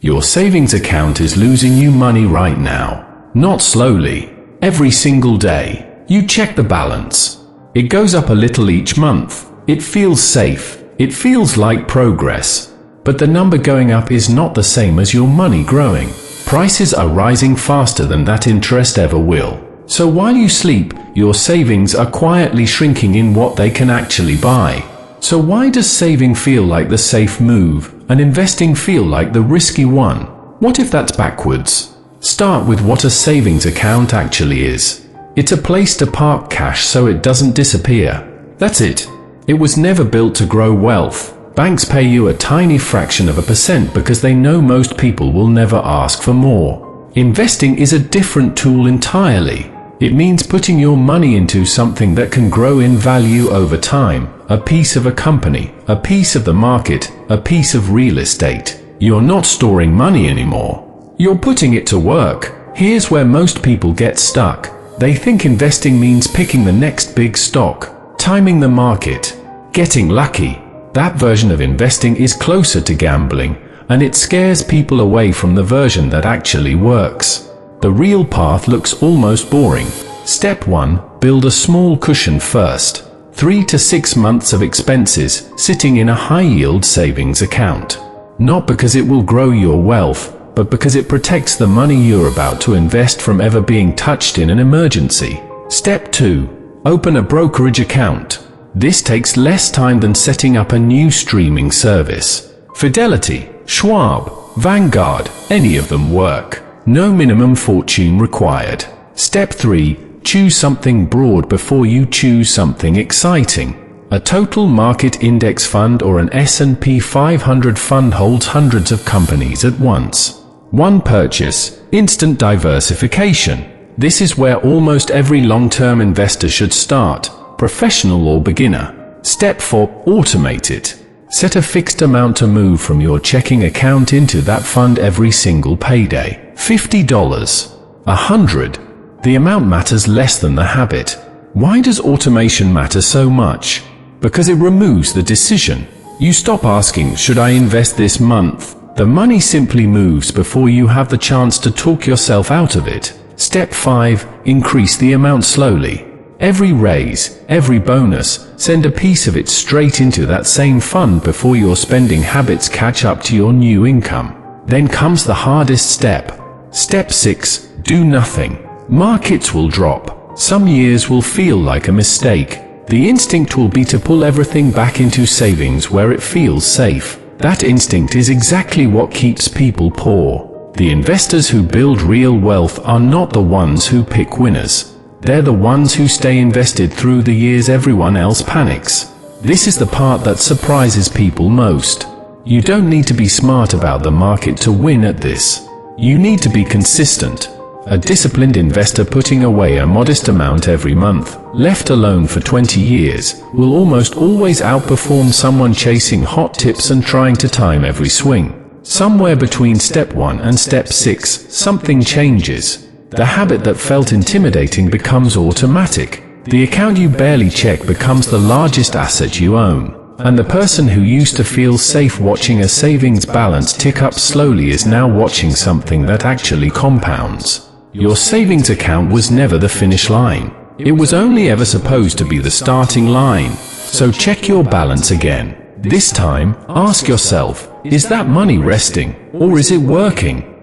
Your savings account is losing you money right now. Not slowly. Every single day. You check the balance. It goes up a little each month. It feels safe. It feels like progress. But the number going up is not the same as your money growing. Prices are rising faster than that interest ever will. So while you sleep, your savings are quietly shrinking in what they can actually buy. So why does saving feel like the safe move and investing feel like the risky one? What if that's backwards? Start with what a savings account actually is. It's a place to park cash so it doesn't disappear. That's it. It was never built to grow wealth. Banks pay you a tiny fraction of a percent because they know most people will never ask for more. Investing is a different tool entirely. It means putting your money into something that can grow in value over time. A piece of a company, a piece of the market, a piece of real estate. You're not storing money anymore. You're putting it to work. Here's where most people get stuck. They think investing means picking the next big stock, timing the market, getting lucky. That version of investing is closer to gambling, and it scares people away from the version that actually works. The real path looks almost boring. Step 1. Build a small cushion first. 3 to 6 months of expenses sitting in a high-yield savings account. Not because it will grow your wealth, but because it protects the money you're about to invest from ever being touched in an emergency. Step 2. Open a brokerage account. This takes less time than setting up a new streaming service. Fidelity, Schwab, Vanguard, any of them work. No minimum fortune required. Step 3. Choose something broad before you choose something exciting. A total market index fund or an S&P 500 fund holds hundreds of companies at once. One purchase, instant diversification. This is where almost every long-term investor should start, professional or beginner. Step 4. Automate it. Set a fixed amount to move from your checking account into that fund every single payday. $50, $100. The amount matters less than the habit. Why does automation matter so much? Because it removes the decision. You stop asking, should I invest this month? The money simply moves before you have the chance to talk yourself out of it. Step 5. Increase the amount slowly. Every raise, every bonus, send a piece of it straight into that same fund before your spending habits catch up to your new income. Then comes the hardest step. Step 6. Do nothing. Markets will drop. Some years will feel like a mistake. The instinct will be to pull everything back into savings where it feels safe. That instinct is exactly what keeps people poor. The investors who build real wealth are not the ones who pick winners. They're the ones who stay invested through the years everyone else panics. This is the part that surprises people most. You don't need to be smart about the market to win at this. You need to be consistent. A disciplined investor putting away a modest amount every month, left alone for 20 years, will almost always outperform someone chasing hot tips and trying to time every swing. Somewhere between step 1 and step 6, something changes. The habit that felt intimidating becomes automatic. The account you barely check becomes the largest asset you own. And the person who used to feel safe watching a savings balance tick up slowly is now watching something that actually compounds. Your savings account was never the finish line. It was only ever supposed to be the starting line. So check your balance again. This time, ask yourself, is that money resting, or is it working?